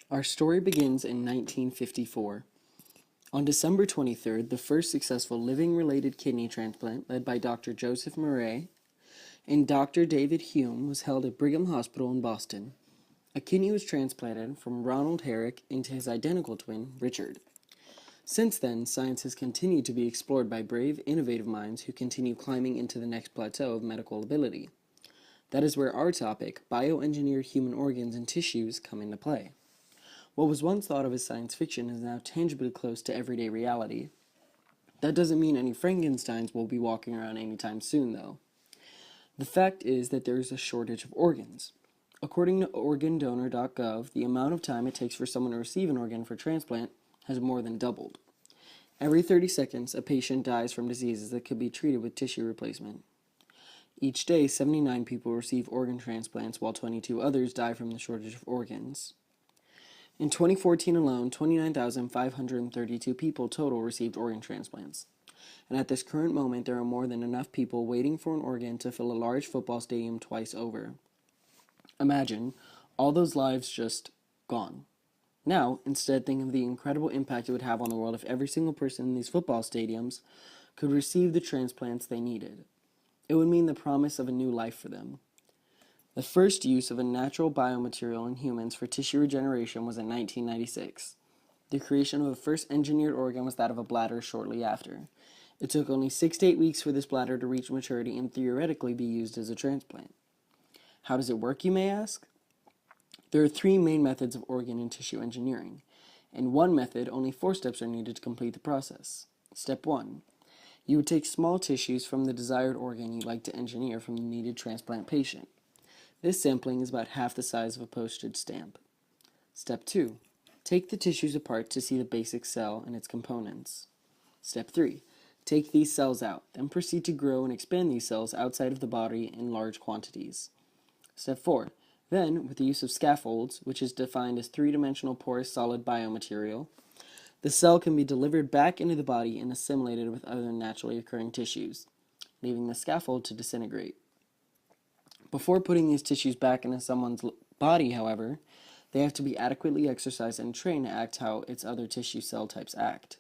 Our story begins in 1954. On December 23rd, the first successful living-related kidney transplant, led by Dr. Joseph Murray and Dr. David Hume, was held at Brigham Hospital in Boston. A kidney was transplanted from Ronald Herrick into his identical twin, Richard. Since then, science has continued to be explored by brave, innovative minds who continue climbing into the next plateau of medical ability. That is where our topic, bioengineered human organs and tissues, come into play. What was once thought of as science fiction is now tangibly close to everyday reality. That doesn't mean any Frankensteins will be walking around anytime soon, though. The fact is that there is a shortage of organs. According to organdonor.gov, the amount of time it takes for someone to receive an organ for transplant has more than doubled. Every 30 seconds, a patient dies from diseases that could be treated with tissue replacement. Each day, 79 people receive organ transplants, while 22 others die from the shortage of organs. In 2014 alone, 29,532 people total received organ transplants. And at this current moment, there are more than enough people waiting for an organ to fill a large football stadium twice over. Imagine all those lives just gone. Now, instead, think of the incredible impact it would have on the world if every single person in these football stadiums could receive the transplants they needed. It would mean the promise of a new life for them. The first use of a natural biomaterial in humans for tissue regeneration was in 1996. The creation of the first engineered organ was that of a bladder shortly after. It took only 6 to 8 weeks for this bladder to reach maturity and theoretically be used as a transplant. How does it work, you may ask? There are 3 main methods of organ and tissue engineering. In one method, only 4 steps are needed to complete the process. Step 1. You would take small tissues from the desired organ you'd like to engineer from the needed transplant patient. This sampling is about half the size of a postage stamp. Step 2. Take the tissues apart to see the basic cell and its components. Step 3. Take these cells out, then proceed to grow and expand these cells outside of the body in large quantities. Step 4. Then, with the use of scaffolds, which is defined as 3-dimensional porous solid biomaterial, the cell can be delivered back into the body and assimilated with other naturally occurring tissues, leaving the scaffold to disintegrate. Before putting these tissues back into someone's body, however, they have to be adequately exercised and trained to act how its other tissue cell types act.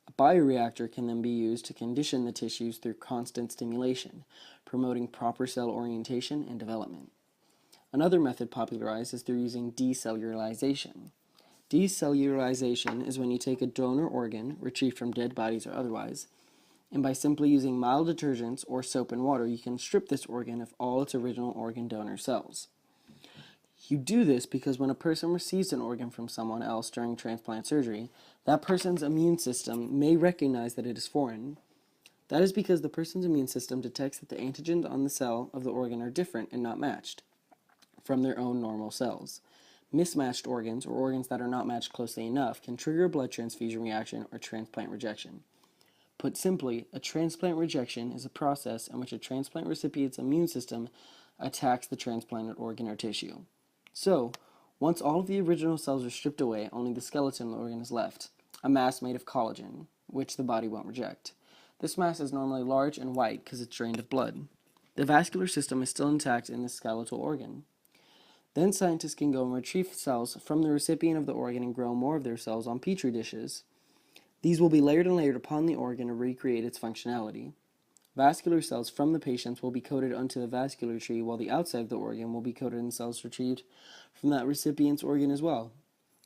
A bioreactor can then be used to condition the tissues through constant stimulation, promoting proper cell orientation and development. Another method popularized is through using decellularization. Decellularization is when you take a donor organ, retrieved from dead bodies or otherwise, and by simply using mild detergents or soap and water, you can strip this organ of all its original organ donor cells. You do this because when a person receives an organ from someone else during transplant surgery, that person's immune system may recognize that it is foreign. That is because the person's immune system detects that the antigens on the cell of the organ are different and not matched from their own normal cells. Mismatched organs, or organs that are not matched closely enough, can trigger a blood transfusion reaction or transplant rejection. Put simply, a transplant rejection is a process in which a transplant recipient's immune system attacks the transplanted organ or tissue. So, once all of the original cells are stripped away, only the skeleton of the organ is left, a mass made of collagen, which the body won't reject. This mass is normally large and white because it's drained of blood. The vascular system is still intact in the skeletal organ. Then scientists can go and retrieve cells from the recipient of the organ and grow more of their cells on petri dishes. These will be layered and layered upon the organ to recreate its functionality. Vascular cells from the patients will be coated onto the vascular tree, while the outside of the organ will be coated in cells retrieved from that recipient's organ as well.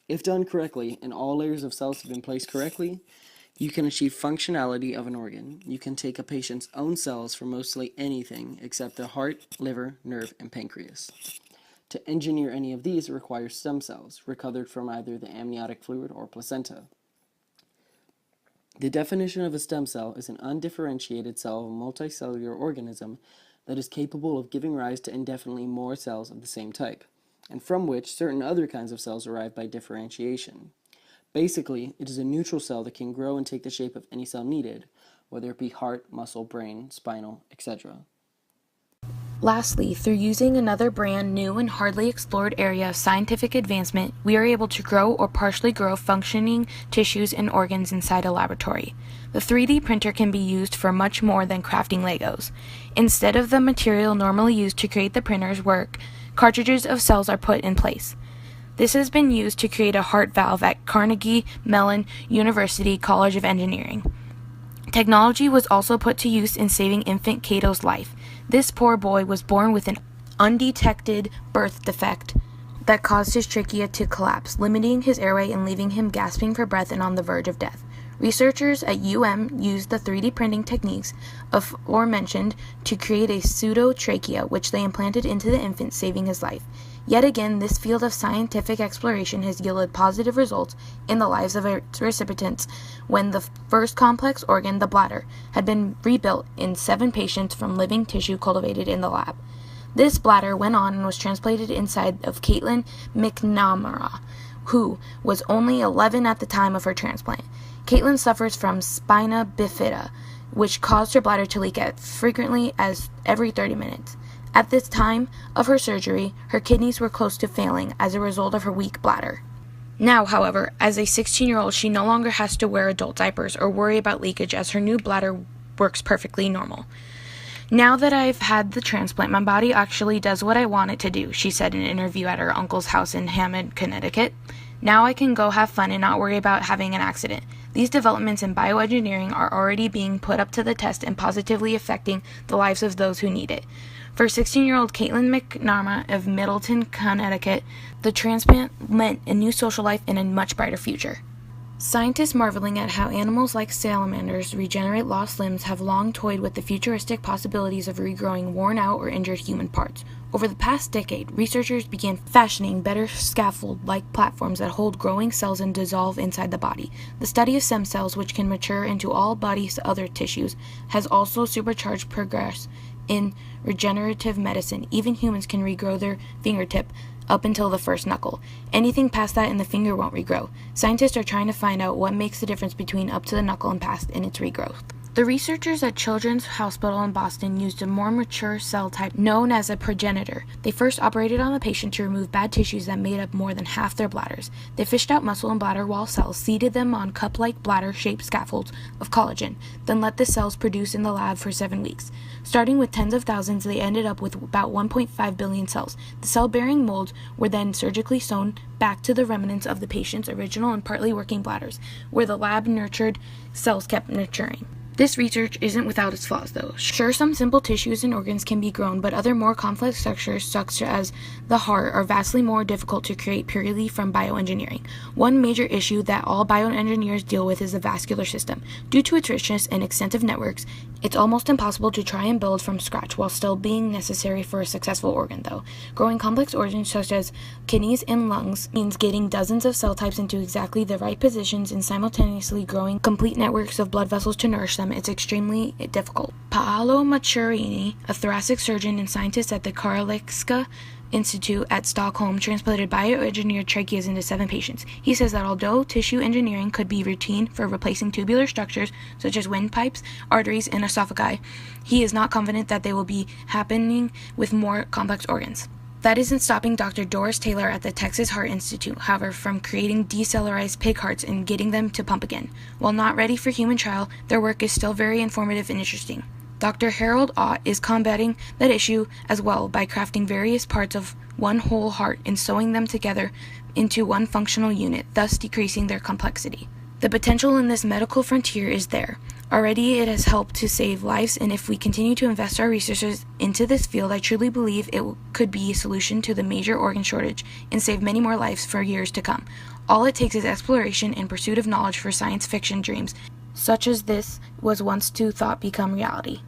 If done correctly, and all layers of cells have been placed correctly, you can achieve functionality of an organ. You can take a patient's own cells for mostly anything except the heart, liver, nerve, and pancreas. To engineer any of these requires stem cells, recovered from either the amniotic fluid or placenta. The definition of a stem cell is an undifferentiated cell of a multicellular organism that is capable of giving rise to indefinitely more cells of the same type, and from which certain other kinds of cells arrive by differentiation. Basically, it is a neutral cell that can grow and take the shape of any cell needed, whether it be heart, muscle, brain, spinal, etc. Lastly, through using another brand new and hardly explored area of scientific advancement, we are able to grow or partially grow functioning tissues and organs inside a laboratory. The 3D printer can be used for much more than crafting Legos. Instead of the material normally used to create the printer's work, cartridges of cells are put in place. This has been used to create a heart valve at Carnegie Mellon University College of Engineering. Technology was also put to use in saving infant Cato's life. This poor boy was born with an undetected birth defect that caused his trachea to collapse, limiting his airway and leaving him gasping for breath and on the verge of death. Researchers at used the 3D printing techniques aforementioned to create a pseudo-trachea, which they implanted into the infant, saving his life. Yet again, this field of scientific exploration has yielded positive results in the lives of its recipients when the first complex organ, the bladder, had been rebuilt in 7 patients from living tissue cultivated in the lab. This bladder went on and was transplanted inside of Caitlin McNamara, who was only 11 at the time of her transplant. Caitlin suffers from spina bifida, which caused her bladder to leak as frequently as every 30 minutes. At this time of her surgery, her kidneys were close to failing as a result of her weak bladder. Now, however, as a 16-year-old, she no longer has to wear adult diapers or worry about leakage as her new bladder works perfectly normal. Now that I've had the transplant, my body actually does what I want it to do, she said in an interview at her uncle's house in Hammond, Connecticut. Now I can go have fun and not worry about having an accident. These developments in bioengineering are already being put up to the test and positively affecting the lives of those who need it. For 16-year-old Caitlin McNamara of Middleton, Connecticut, the transplant meant a new social life and a much brighter future. Scientists marveling at how animals like salamanders regenerate lost limbs have long toyed with the futuristic possibilities of regrowing worn-out or injured human parts. Over the past decade, researchers began fashioning better scaffold-like platforms that hold growing cells and dissolve inside the body. The study of stem cells, which can mature into all body's other tissues, has also supercharged progress in regenerative medicine. Even humans can regrow their fingertip up until the first knuckle. Anything past that and the finger won't regrow. Scientists are trying to find out what makes the difference between up to the knuckle and past in its regrowth. The researchers at Children's Hospital in Boston used a more mature cell type known as a progenitor. They first operated on the patient to remove bad tissues that made up more than half their bladders. They fished out muscle and bladder wall cells, seeded them on cup-like bladder-shaped scaffolds of collagen, then let the cells produce in the lab for 7 weeks. Starting with tens of thousands, they ended up with about 1.5 billion cells. The cell-bearing molds were then surgically sewn back to the remnants of the patient's original and partly working bladders, where the lab-nurtured cells kept maturing. This research isn't without its flaws, though. Sure, some simple tissues and organs can be grown, but other more complex structures, such as the heart, are vastly more difficult to create purely from bioengineering. One major issue that all bioengineers deal with is the vascular system. Due to its richness and extensive networks, it's almost impossible to try and build from scratch while still being necessary for a successful organ, though. Growing complex organs such as kidneys and lungs means getting dozens of cell types into exactly the right positions and simultaneously growing complete networks of blood vessels to nourish them. It's extremely difficult. Paolo Macchiarini, a thoracic surgeon and scientist at the Karolinska Institute at Stockholm, transplanted bioengineered tracheas into 7 patients. He says that although tissue engineering could be routine for replacing tubular structures such as windpipes, arteries, and esophagi, he is not confident that they will be happening with more complex organs. That isn't stopping Dr. Doris Taylor at the Texas Heart Institute, however, from creating decellularized pig hearts and getting them to pump again. While not ready for human trial, their work is still very informative and interesting. Dr. Harold Ott is combating that issue as well by crafting various parts of one whole heart and sewing them together into one functional unit, thus decreasing their complexity. The potential in this medical frontier is there. Already it has helped to save lives, and if we continue to invest our resources into this field, I truly believe it could be a solution to the major organ shortage and save many more lives for years to come. All it takes is exploration and pursuit of knowledge for science fiction dreams, such as this was once to thought become reality.